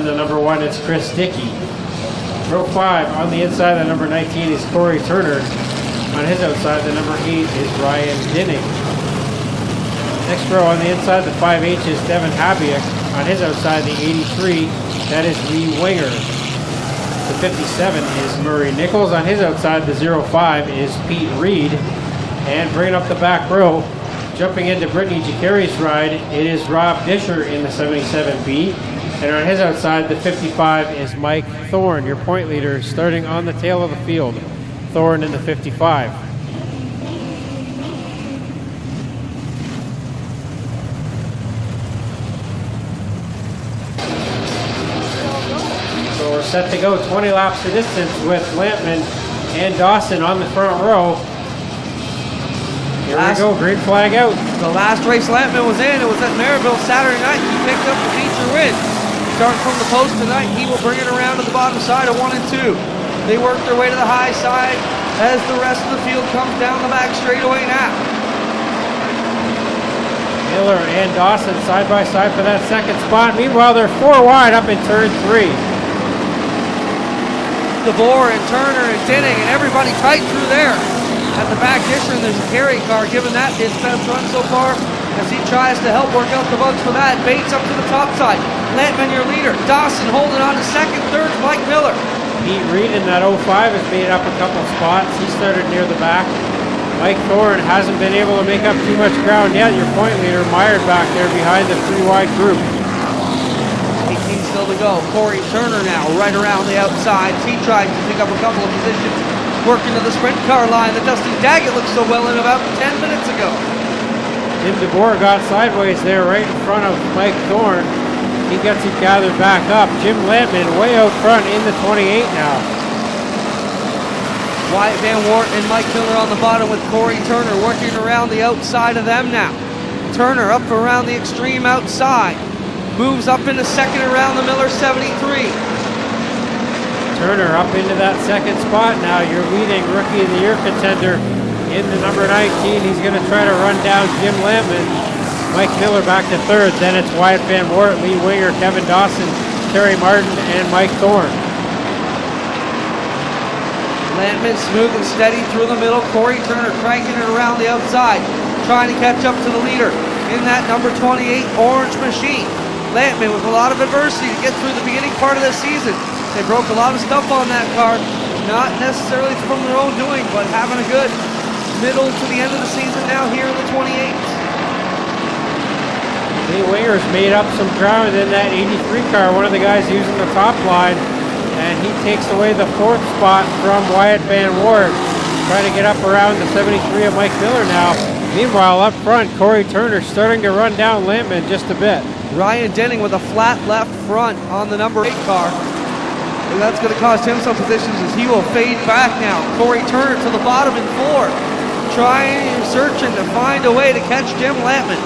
The number 1 is Chris Dickey. Row 5 on the inside, the number 19 is Corey Turner. On his outside, the number 8 is Ryan Dinning. Next row on the inside, the 5H is Devin Habiak. On his outside, the 83, that is Lee Winger. The 57 is Murray Nichols. On his outside, the 05 is Pete Reed. And bringing up the back row, jumping into Brittany Jacari's ride, it is Rob Disher in the 77B. And on his outside, the 55 is Mike Thorne, your point leader, starting on the tail of the field. Thorne in the 55. So we're set to go 20 laps of distance with Lampman and Dawson on the front row. Here we go, green flag out. The last race Lampman was in, it was at Maryville Saturday night. He picked up the feature win. Starting from the post tonight, he will bring it around to the bottom side of 1 and 2. They work their way to the high side as the rest of the field comes down the back straightaway now. Miller and Dawson side by side for that second spot. Meanwhile, they're 4 wide up in turn 3. DeVore and Turner and Dinning and everybody tight through there. At the back Disher, and there's a carry car giving that his best run so far as he tries to help work out the bugs for that. Bates up to the top side. Lampman, your leader. Dawson holding on to second, third, Mike Miller. Pete Reed in that 05 has made up a couple spots. He started near the back. Mike Thorne hasn't been able to make up too much ground yet. Your point leader mired back there behind the 3 wide group. 18 still to go. Corey Turner now right around the outside. He tried to pick up a couple of positions. Working to the sprint car line that Dusty Daggett looked so well in about 10 minutes ago. Tim DeBoer got sideways there right in front of Mike Thorne. He gets it gathered back up. Jim Lampman way out front in the 28 now. Wyatt Van Wart and Mike Miller on the bottom with Corey Turner working around the outside of them now. Turner up around the extreme outside. Moves up into second around the Miller 73. Turner up into that second spot now. Your leading Rookie of the Year contender in the number 19. He's going to try to run down Jim Lampman. Mike Miller back to third. Then it's Wyatt Van Wart, Lee Winger, Kevin Dawson, Terry Martin, and Mike Thorne. Lampman smooth and steady through the middle. Corey Turner cranking it around the outside, trying to catch up to the leader in that number 28 orange machine. Lampman with a lot of adversity to get through the beginning part of the season. They broke a lot of stuff on that car, not necessarily from their own doing, but having a good middle to the end of the season now here in the 28s. Lee Winger's made up some ground in that 83 car, one of the guys using the top line, and he takes away the 4th spot from Wyatt Van Wart, trying to get up around the 73 of Mike Miller now. Meanwhile, up front, Corey Turner starting to run down Lampman just a bit. Ryan Denning with a flat left front on the number 8 car. And that's going to cost him some positions as he will fade back now. Corey Turner to the bottom in 4. Trying and searching to find a way to catch Jim Lampman.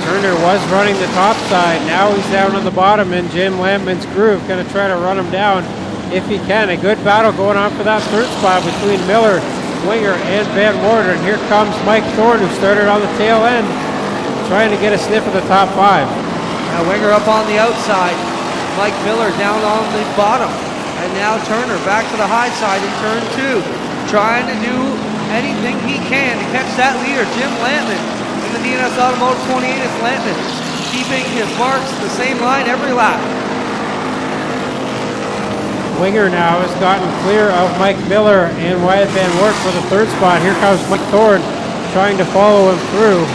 Turner was running the top side. Now he's down on the bottom in Jim Lampman's groove. Going to try to run him down if he can. A good battle going on for that 3rd spot between Miller, Winger, and Van Wart. And here comes Mike Thorne, who started on the tail end, trying to get a sniff of the top 5. Now Winger up on the outside. Mike Miller down on the bottom. And now Turner back to the high side in turn 2. Trying to do anything he can to catch that leader, Jim Lampman. In the DNS Automotive 28, it's Lampman. Keeping his marks the same line every lap. Winger now has gotten clear of Mike Miller and Wyatt Van Wart for the 3rd spot. Here comes Mike Thorne trying to follow him through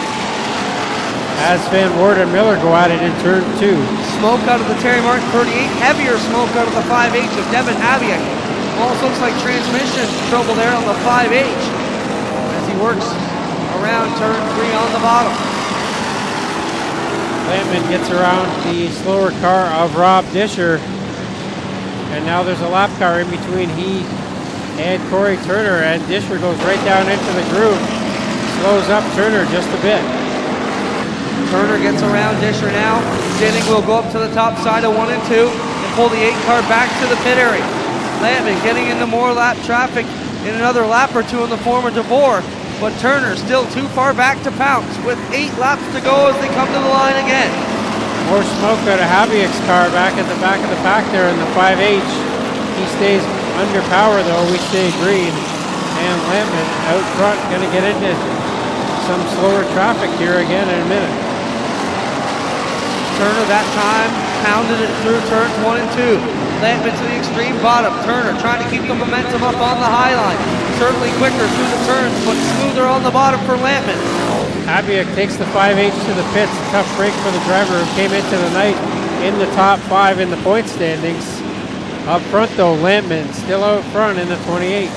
as Van Wart and Miller go at it in turn 2. Smoke out of the Terry Martin 38, heavier smoke out of the 5H of Devin Habiak. Also looks like transmission trouble there on the 5H as he works around turn 3 on the bottom. Lampman gets around the slower car of Rob Disher, and now there's a lap car in between he and Corey Turner, and Disher goes right down into the groove, slows up Turner just a bit. Turner gets around Disher now. Denning will go up to the top side of 1 and 2 and pull the 8 car back to the pit area. Lampman getting into more lap traffic in another lap or 2 in the form of DeVore, but Turner still too far back to pounce with 8 laps to go as they come to the line again. More smoke out of Habiak's car back at the back of the pack there in the 5H. He stays under power though, we stay green. And Lampman out front, gonna get into some slower traffic here again in a minute. Turner that time pounded it through turns 1 and 2. Lampman to the extreme bottom. Turner trying to keep the momentum up on the high line. Certainly quicker through the turns, but smoother on the bottom for Lampman. Habiak takes the 5H to the pits. A tough break for the driver who came into the night in the top 5 in the point standings. Up front though, Lampman still out front in the 28.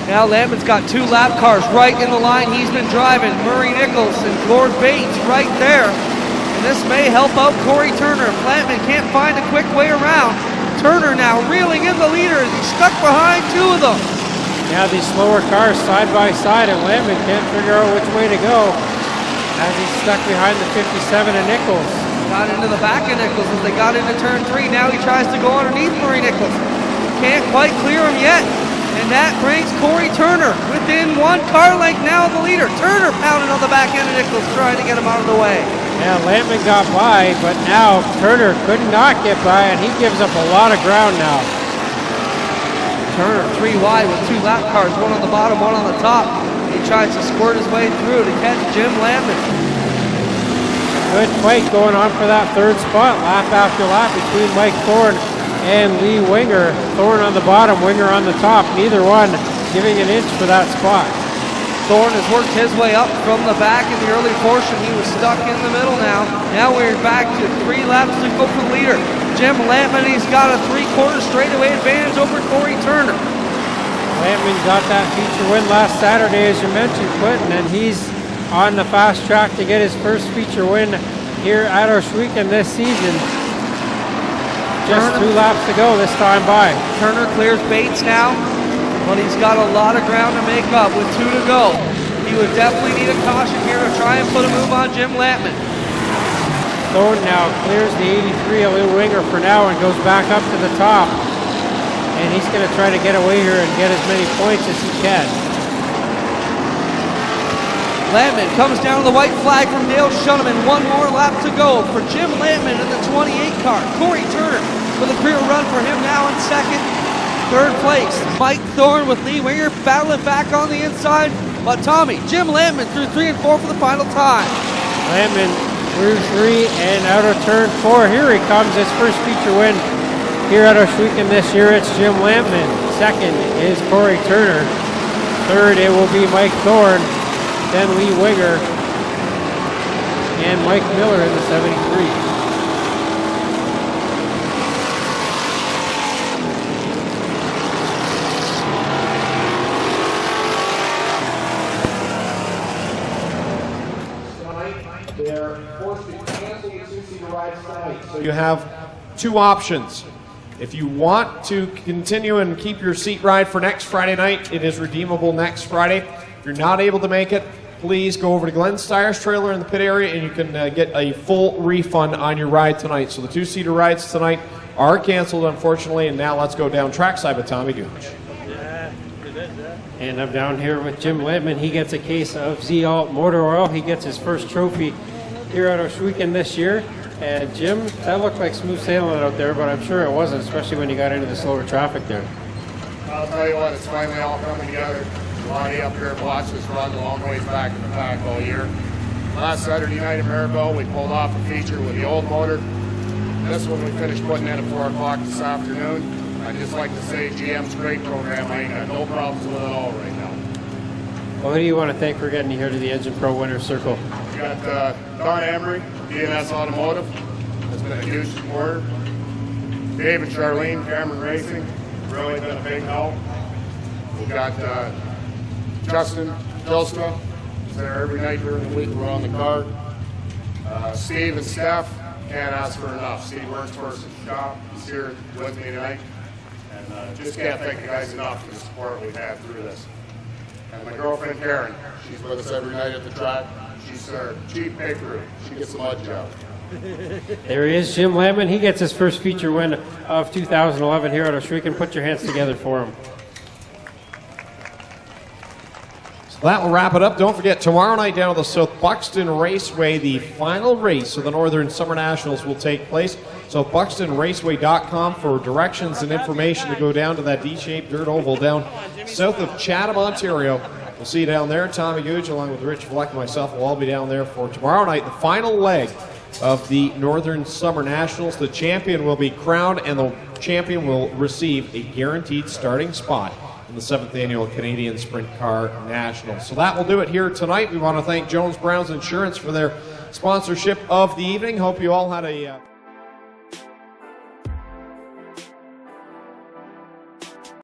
Now Lampman's got 2 lap cars right in the line he's been driving. Murray Nichols and Gord Bates right there. And this may help out Corey Turner. If Lampman can't find a quick way around, Turner now reeling in the leader as he's stuck behind 2 of them. Now these slower cars side by side and Lampman can't figure out which way to go as he's stuck behind the 57 of Nichols. Got into the back of Nichols as they got into turn 3. Now he tries to go underneath Murray Nichols. Can't quite clear him yet. And that brings Corey Turner within 1 car length now of the leader. Turner pounding on the back end of Nichols, trying to get him out of the way. Yeah, Lampman got by, but now Turner could not get by, and he gives up a lot of ground now. Turner 3 wide with 2 lap cars, 1 on the bottom, 1 on the top. He tries to squirt his way through to catch Jim Lampman. Good fight going on for that 3rd spot, lap after lap between Mike Thorne and Lee Winger. Thorne on the bottom, Winger on the top, neither one giving an inch for that spot. Thorne has worked his way up from the back in the early portion. He was stuck in the middle now. Now we're back to 3 laps to go for the leader. Jim Lampman, he's got a 3/4 straightaway advantage over Corey Turner. Lampman got that feature win last Saturday, as you mentioned, Clinton, and he's on the fast track to get his first feature win here at Oshweekend this season. Just 2 laps to go this time by. Turner clears Bates now, but he's got a lot of ground to make up with 2 to go. He would definitely need a caution here to try and put a move on Jim Lampman. Thorne now clears the 83 of Lee Winger for now and goes back up to the top. And he's going to try to get away here and get as many points as he can. Lampman comes down to the white flag from Dale Shuneman. 1 more lap to go for Jim Lampman in the 28 car. Corey Turner with a clear run for him now in 2nd. 3rd place, Mike Thorne with Lee Winger battling back on the inside. But Tommy, Jim Lampman through 3 and 4 for the final time. Lampman through 3 and out of turn 4. Here he comes, his first feature win here at Oshweekend this year. It's Jim Lampman. 2nd is Corey Turner. 3rd it will be Mike Thorne. Then Lee Winger and Mike Miller in the 73. They're forced to cancel the 2-seater rides tonight. So you have 2 options. If you want to continue and keep your seat ride for next Friday night, it is redeemable next Friday. If you're not able to make it, please go over to dmstyres trailer in the pit area and you can get a full refund on your ride tonight. So the 2-seater rides tonight are canceled, unfortunately, and now let's go down trackside with Tommy Gooch. And I'm down here with Jim Lampman. He gets a case of Z-Alt Motor Oil. He gets his first trophy here at Oshweekend this year. And Jim, that looked like smooth sailing out there, but I'm sure it wasn't, especially when you got into the slower traffic there. I'll tell you what, it's finally all coming together. Lonnie up here watched us run a long ways back in the pack all year. Last Saturday night at Maribel, we pulled off a feature with the old motor. This one we finished putting in at 4 o'clock this afternoon. I'd just like to say GM's a great program. I ain't got no problems with it at all right now. Well, who do you want to thank for getting you here to the Engine Pro Winner's Circle? We got Don Emery, DNS Automotive. That's been a huge supporter. Dave and Charlene, Cameron Racing. Really been a big help. We've got Justin Dilstra. He's there every night during the week. We're on the car. Steve and Steph. Can't ask for enough. Steve works for us at the shop. He's here with me tonight. And just can't thank you guys enough for the support we've had through this. And my girlfriend Karen, she's with us every night at the track. She's our chief baker. She gets the mud job. There he is, Jim Lampman. He gets his first feature win of 2011 here at Oshweekend. Put your hands together for him. That will wrap it up. Don't forget, tomorrow night down at the South Buxton Raceway, the final race of the Northern Summer Nationals will take place. So buxtonraceway.com for directions and information to go down to that D-shaped dirt oval down south of Chatham, Ontario. We'll see you down there. Tommy Googe, along with Rich Fleck and myself, will all be down there for tomorrow night, the final leg of the Northern Summer Nationals. The champion will be crowned, and the champion will receive a guaranteed starting spot in the 7th Annual Canadian Sprint Car Nationals. So that will do it here tonight. We want to thank Jones Brown's Insurance for their sponsorship of the evening. Hope you all had a...